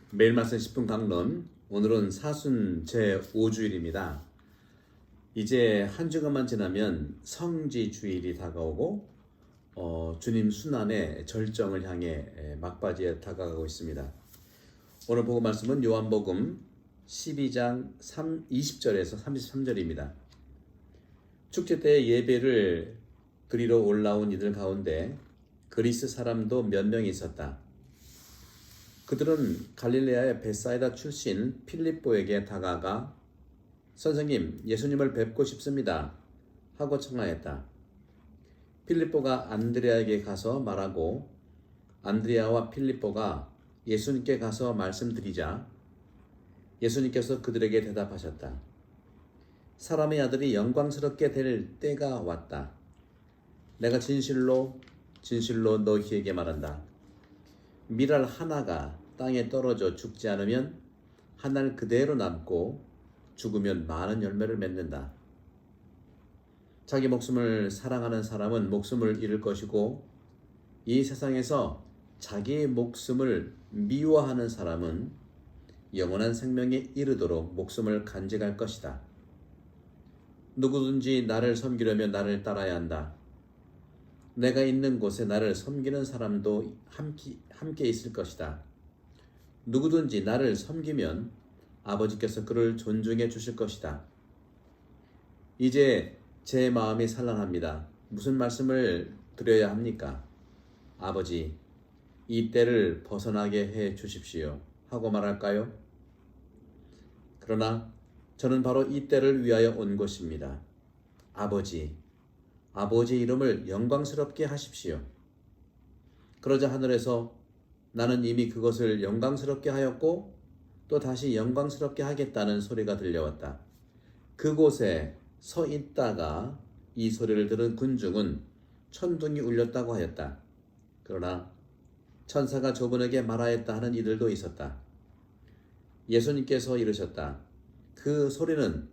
매일 말씀 10분 강론, 오늘은 사순 제5주일입니다. 이제 한 주간만 지나면 성지 주일이 다가오고 주님 순환의 절정을 향해 막바지에 다가가고 있습니다. 오늘 보고 말씀은 요한복음 12장 20절에서 33절입니다. 축제 때 예배를 드리러 올라온 이들 가운데 그리스 사람도 몇 명 있었다. 그들은 갈릴레아의 벳사이다 출신 필립보에게 다가가 선생님, 예수님을 뵙고 싶습니다 하고 청하였다. 필립보가 안드레아에게 가서 말하고 안드레아와 필립보가 예수님께 가서 말씀드리자 예수님께서 그들에게 대답하셨다. 사람의 아들이 영광스럽게 될 때가 왔다. 내가 진실로 너희에게 말한다. 밀알 하나가 땅에 떨어져 죽지 않으면 한 알 그대로 남고 죽으면 많은 열매를 맺는다. 자기 목숨을 사랑하는 사람은 목숨을 잃을 것이고 이 세상에서 자기 목숨을 미워하는 사람은 영원한 생명에 이르도록 목숨을 간직할 것이다. 누구든지 나를 섬기려면 나를 따라야 한다. 내가 있는 곳에 나를 섬기는 사람도 함께 있을 것이다. 누구든지 나를 섬기면 아버지께서 그를 존중해 주실 것이다. 이제 제 마음이 산란합니다. 무슨 말씀을 드려야 합니까? 아버지, 이 때를 벗어나게 해 주십시오 하고 말할까요? 그러나 저는 바로 이 때를 위하여 온 것입니다. 아버지의 이름을 영광스럽게 하십시오. 그러자 하늘에서 나는 이미 그것을 영광스럽게 하였고 또 다시 영광스럽게 하겠다는 소리가 들려왔다. 그곳에 서 있다가 이 소리를 들은 군중은 천둥이 울렸다고 하였다. 그러나 천사가 저분에게 말하였다 하는 이들도 있었다. 예수님께서 이르셨다. 그 소리는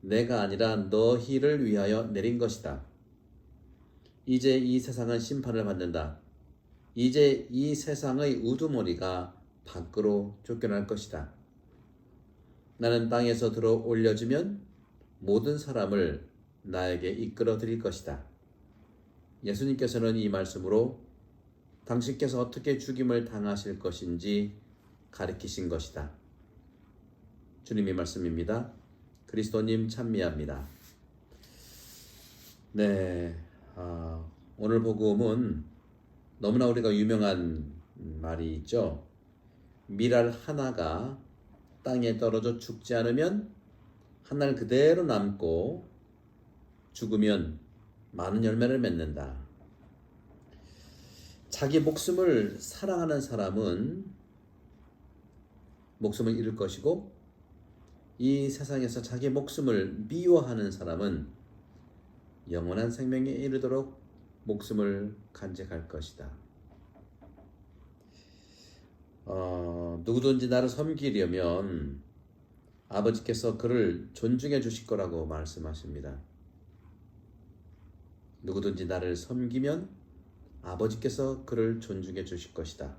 내가 아니라 너희를 위하여 내린 것이다. 이제 이 세상은 심판을 받는다. 이제 이 세상의 우두머리가 밖으로 쫓겨날 것이다. 나는 땅에서 들어 올려주면 모든 사람을 나에게 이끌어 드릴 것이다. 예수님께서는 이 말씀으로 당신께서 어떻게 죽임을 당하실 것인지 가르치신 것이다. 주님의 말씀입니다. 그리스도님 찬미합니다. 네, 오늘 복음은 너무나 우리가 유명한 말이 있죠. 밀알 하나가 땅에 떨어져 죽지 않으면 한 알 그대로 남고 죽으면 많은 열매를 맺는다. 자기 목숨을 사랑하는 사람은 목숨을 잃을 것이고 이 세상에서 자기 목숨을 미워하는 사람은 영원한 생명에 이르도록 목숨을 간직할 것이다. 누구든지 나를 섬기려면 아버지께서 그를 존중해 주실 거라고 말씀하십니다. 누구든지 나를 섬기면 아버지께서 그를 존중해 주실 것이다.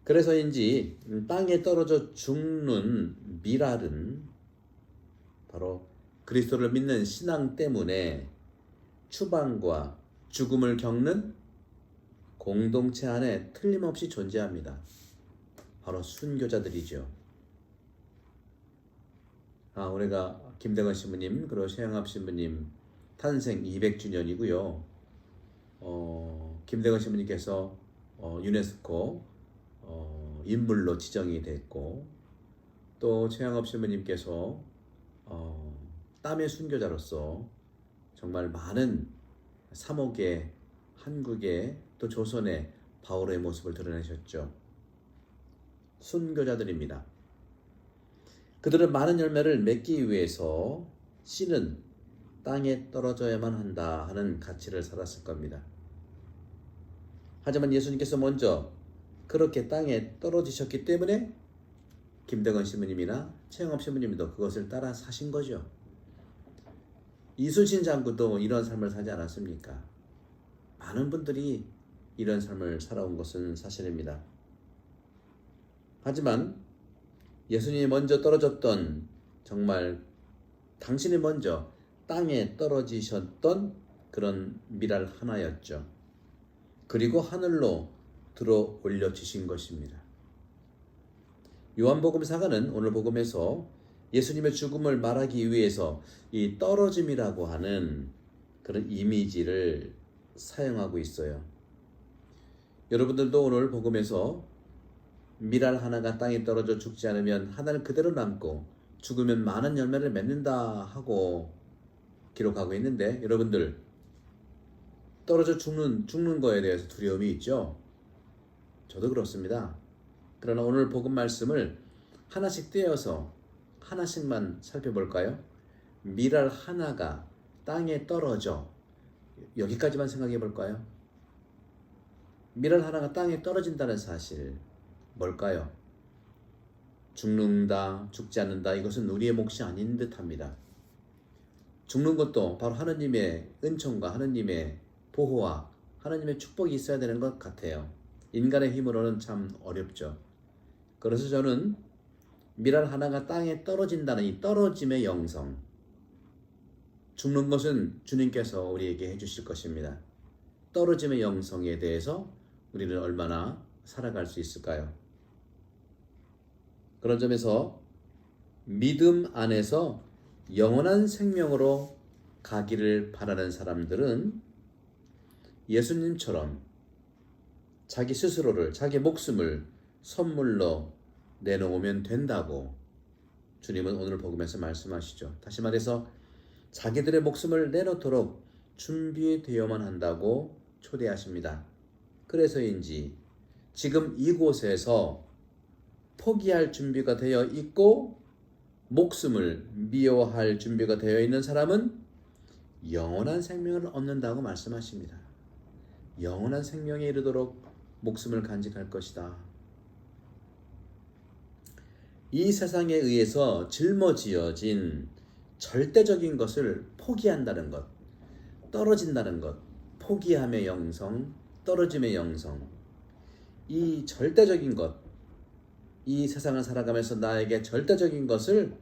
그래서인지 땅에 떨어져 죽는 밀알은 바로 그리스도를 믿는 신앙 때문에 추방과 죽음을 겪는 공동체 안에 틀림없이 존재합니다. 바로 순교자들이죠. 우리가 김대건 신부님 그리고 최영합 신부님 탄생 200주년이고요. 김대건 신부님께서 유네스코 인물로 지정이 됐고 또 최영합 신부님께서 땀의 순교자로서 정말 많은 삼옥의 한국의 또 조선의 바울의 모습을 드러내셨죠. 순교자들입니다. 그들은 많은 열매를 맺기 위해서 씨는 땅에 떨어져야만 한다 하는 가치를 살았을 겁니다. 하지만 예수님께서 먼저 그렇게 땅에 떨어지셨기 때문에 김대건 신부님이나 최영업 신부님도 그것을 따라 사신 거죠. 이순신 장군도 이런 삶을 살지 않았습니까? 많은 분들이 이런 삶을 살아온 것은 사실입니다. 하지만 예수님이 먼저 떨어졌던, 정말 당신이 먼저 땅에 떨어지셨던 그런 미랄 하나였죠. 그리고 하늘로 들어 올려지신 것입니다. 요한복음사가는 오늘 복음에서 예수님의 죽음을 말하기 위해서 이 떨어짐이라고 하는 그런 이미지를 사용하고 있어요. 여러분들도 오늘 복음에서 미랄 하나가 땅에 떨어져 죽지 않으면 하나는 그대로 남고 죽으면 많은 열매를 맺는다 하고 기록하고 있는데, 여러분들 떨어져 죽는 거에 대해서 두려움이 있죠? 저도 그렇습니다. 그러나 오늘 복음 말씀을 하나씩 떼어서 하나씩만 살펴볼까요? 미랄 하나가 땅에 떨어져, 여기까지만 생각해 볼까요? 미랄 하나가 땅에 떨어진다는 사실 뭘까요? 죽는다, 죽지 않는다, 이것은 우리의 몫이 아닌 듯합니다. 죽는 것도 바로 하느님의 은총과 하느님의 보호와 하느님의 축복이 있어야 되는 것 같아요. 인간의 힘으로는 참 어렵죠. 그래서 저는 미랄 하나가 땅에 떨어진다는 이 떨어짐의 영성, 죽는 것은 주님께서 우리에게 해주실 것입니다. 떨어짐의 영성에 대해서 우리는 얼마나 살아갈 수 있을까요? 그런 점에서 믿음 안에서 영원한 생명으로 가기를 바라는 사람들은 예수님처럼 자기 스스로를, 자기 목숨을 선물로 내놓으면 된다고 주님은 오늘 복음에서 말씀하시죠. 다시 말해서 자기들의 목숨을 내놓도록 준비되어야만 한다고 초대하십니다. 그래서인지 지금 이곳에서 포기할 준비가 되어 있고 목숨을 미워할 준비가 되어 있는 사람은 영원한 생명을 얻는다고 말씀하십니다. 영원한 생명에 이르도록 목숨을 간직할 것이다. 이 세상에 의해서 짊어지어진 절대적인 것을 포기한다는 것, 떨어진다는 것, 포기함의 영성, 떨어짐의 영성, 이 절대적인 것, 이 세상을 살아가면서 나에게 절대적인 것을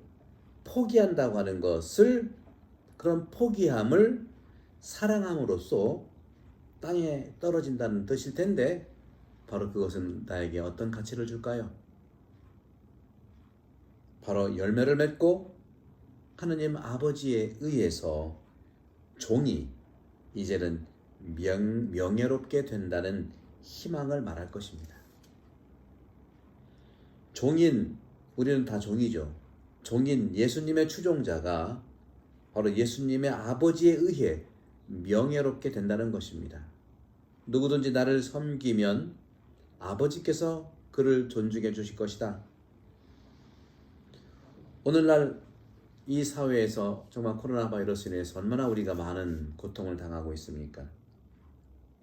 포기한다고 하는 것을, 그런 포기함을 사랑함으로써 땅에 떨어진다는 뜻일 텐데, 바로 그것은 나에게 어떤 가치를 줄까요? 바로 열매를 맺고 하느님 아버지에 의해서 종이 이제는 명예롭게 된다는 희망을 말할 것입니다. 종인, 우리는 다 종이죠. 종인 예수님의 추종자가 바로 예수님의 아버지에 의해 명예롭게 된다는 것입니다. 누구든지 나를 섬기면 아버지께서 그를 존중해 주실 것이다. 오늘날 이 사회에서 정말 코로나 바이러스로 인해서 얼마나 우리가 많은 고통을 당하고 있습니까?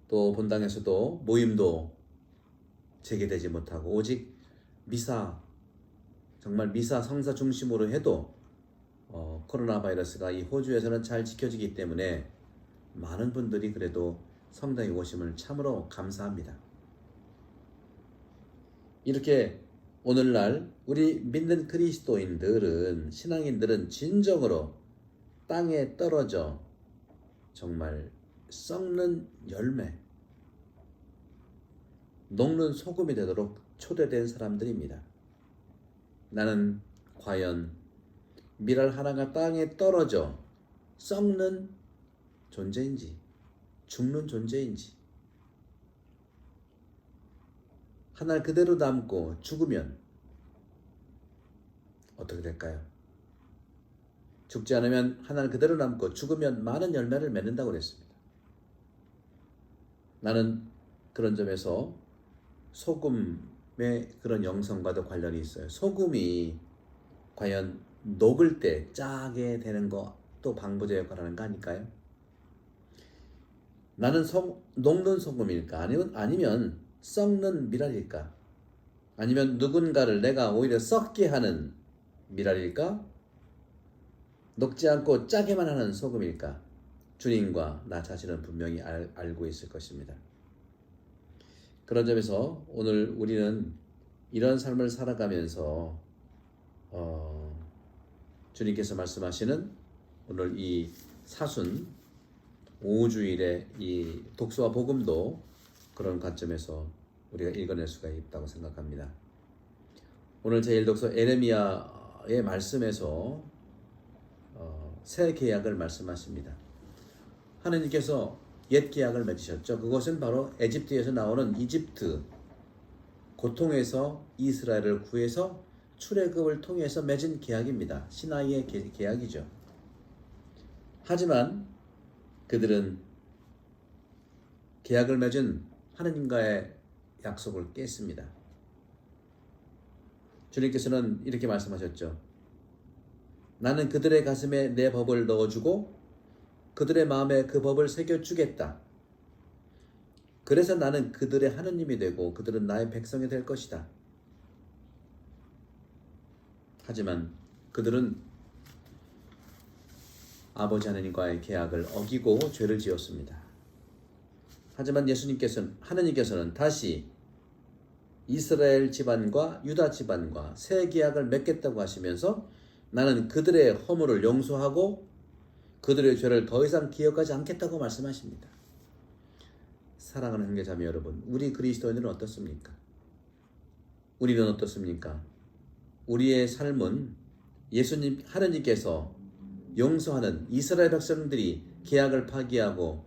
또 본당에서도 모임도 재개되지 못하고 오직 미사, 정말 미사 성사 중심으로 해도 코로나 바이러스가 이 호주에서는 잘 지켜지기 때문에 많은 분들이 그래도 성당에 오심을 참으로 감사합니다. 이렇게 오늘날 우리 믿는 그리스도인들은, 신앙인들은 진정으로 땅에 떨어져 정말 썩는 열매, 녹는 소금이 되도록 초대된 사람들입니다. 나는 과연 미랄 하나가 땅에 떨어져 썩는 존재인지, 죽는 존재인지, 하나 그대로 남고 죽으면 어떻게 될까요? 죽지 않으면 하나 그대로 남고 죽으면 많은 열매를 맺는다고 그랬습니다. 나는 그런 점에서 소금의 그런 영성과도 관련이 있어요. 소금이 과연 녹을 때 짜게 되는 것도 방부제 역할을 하는 거 아닐까요? 나는 녹는 소금일까? 아니면 썩는 미랄일까? 아니면 누군가를 내가 오히려 썩게 하는 미랄일까? 녹지 않고 짜게만 하는 소금일까? 주님과 나 자신은 분명히 알고 있을 것입니다. 그런 점에서 오늘 우리는 이런 삶을 살아가면서 주님께서 말씀하시는 오늘 이 사순 5주일의 이 독서와 복음도 그런 관점에서 우리가 읽어낼 수가 있다고 생각합니다. 오늘 제1독서 에레미야의 말씀에서 새 계약을 말씀하십니다. 하나님께서 옛 계약을 맺으셨죠. 그것은 바로 에집트에서 나오는 이집트 고통에서 이스라엘을 구해서 출애굽을 통해서 맺은 계약입니다. 시나이의 계약이죠. 하지만 그들은 계약을 맺은 하나님과의 약속을 깼습니다. 주님께서는 이렇게 말씀하셨죠. 나는 그들의 가슴에 내 법을 넣어주고 그들의 마음에 그 법을 새겨주겠다. 그래서 나는 그들의 하느님이 되고 그들은 나의 백성이 될 것이다. 하지만 그들은 아버지 하나님과의 계약을 어기고 죄를 지었습니다. 하지만 하나님께서는 다시 이스라엘 집안과 유다 집안과 새 계약을 맺겠다고 하시면서 나는 그들의 허물을 용서하고 그들의 죄를 더 이상 기억하지 않겠다고 말씀하십니다. 사랑하는 형제자매 여러분, 우리 그리스도인들은 어떻습니까? 우리는 어떻습니까? 우리의 삶은 하나님께서 용서하는 이스라엘 백성들이 계약을 파기하고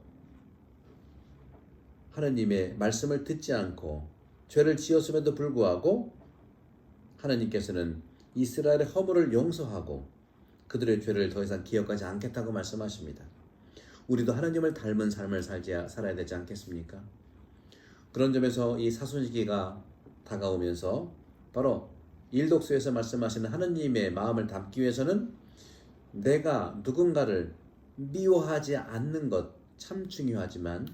하나님의 말씀을 듣지 않고 죄를 지었음에도 불구하고 하나님께서는 이스라엘의 허물을 용서하고 그들의 죄를 더 이상 기억하지 않겠다고 말씀하십니다. 우리도 하나님을 닮은 삶을 살아야 되지 않겠습니까? 그런 점에서 이 사순시기가 다가오면서 바로 일독서에서 말씀하시는 하나님의 마음을 담기 위해서는 내가 누군가를 미워하지 않는 것 참 중요하지만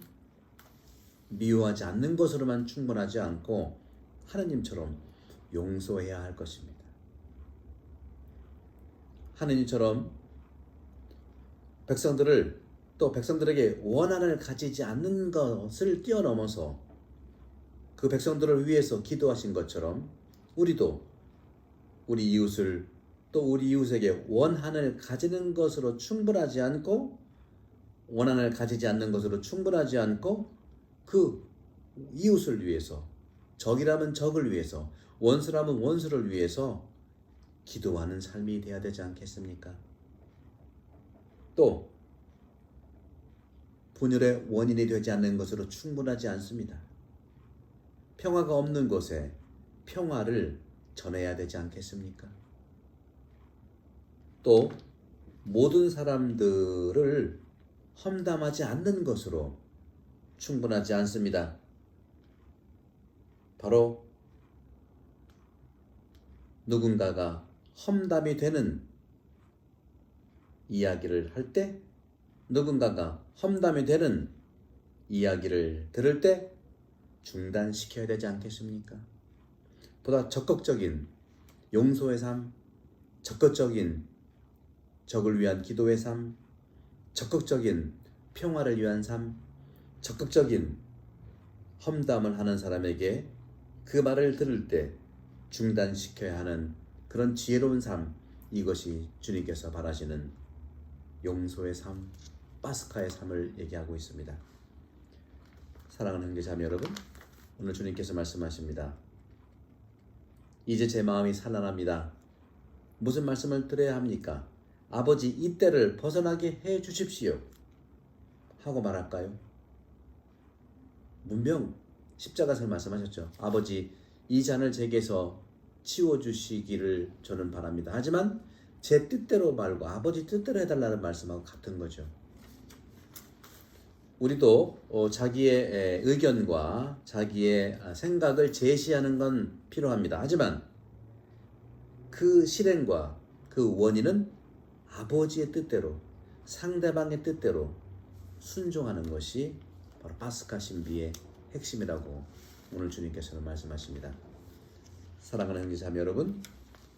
미워하지 않는 것으로만 충분하지 않고 하나님처럼 용서해야 할 것입니다. 하나님처럼 백성들에게 원한을 가지지 않는 것을 뛰어넘어서 그 백성들을 위해서 기도하신 것처럼 우리도 우리 이웃을 또 우리 이웃에게 원한을 가지는 것으로 충분하지 않고 원한을 가지지 않는 것으로 충분하지 않고 그 이웃을 위해서 적이라면 적을 위해서 원수라면 원수를 위해서 기도하는 삶이 되어야 되지 않겠습니까? 또 분열의 원인이 되지 않는 것으로 충분하지 않습니다. 평화가 없는 곳에 평화를 전해야 되지 않겠습니까? 또 모든 사람들을 험담하지 않는 것으로 충분하지 않습니다. 바로 누군가가 험담이 되는 이야기를 할 때, 누군가가 험담이 되는 이야기를 들을 때 중단시켜야 되지 않겠습니까? 보다 적극적인 용서의 삶, 적극적인 적을 위한 기도의 삶, 적극적인 평화를 위한 삶, 적극적인 험담을 하는 사람에게 그 말을 들을 때 중단시켜야 하는 그런 지혜로운 삶, 이것이 주님께서 바라시는 용서의 삶, 파스카의 삶을 얘기하고 있습니다. 사랑하는 형제자매 여러분, 오늘 주님께서 말씀하십니다. 이제 제 마음이 산란합니다. 무슨 말씀을 드려야 합니까? 아버지, 이 때를 벗어나게 해 주십시오 하고 말할까요? 분명 십자가에서 말씀하셨죠. 아버지, 이 잔을 제게서 치워주시기를 저는 바랍니다. 하지만 제 뜻대로 말고 아버지 뜻대로 해달라는 말씀하고 같은 거죠. 우리도 자기의 의견과 자기의 생각을 제시하는 건 필요합니다. 하지만 그 실행과 그 원인은 아버지의 뜻대로, 상대방의 뜻대로 순종하는 것이 바로 파스카 신비의 핵심이라고 오늘 주님께서는 말씀하십니다. 사랑하는 형제자매 여러분,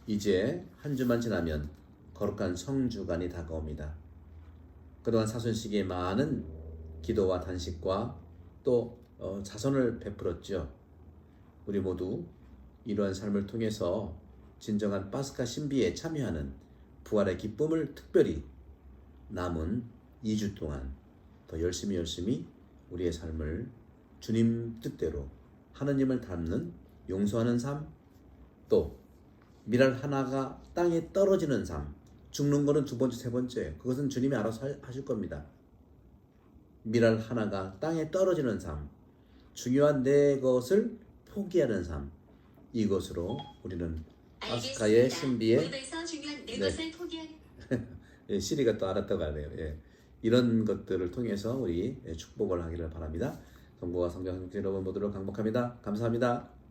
이제 한 주만 지나면 거룩한 성주간이 다가옵니다. 그동안 사순시기에 많은 기도와 단식과 또 자선을 베풀었죠. 우리 모두 이러한 삶을 통해서 진정한 파스카 신비에 참여하는 부활의 기쁨을 특별히 남은 2주 동안 더 열심히 우리의 삶을 주님 뜻대로 하느님을 닮는 용서하는 삶, 또 밀알 하나가 땅에 떨어지는 삶, 죽는 거는 두 번째, 세 번째, 그것은 주님이 알아서 하실 겁니다. 밀알 하나가 땅에 떨어지는 삶, 중요한 내 것을 포기하는 삶, 이것으로 우리는 파스카의 신비에 예, 시리가 또 알았다고 하네요. 예. 이런 것들을 통해서 우리 축복을 하기를 바랍니다. 성부와 성자 성령 여러분 모두를 강복합니다. 감사합니다.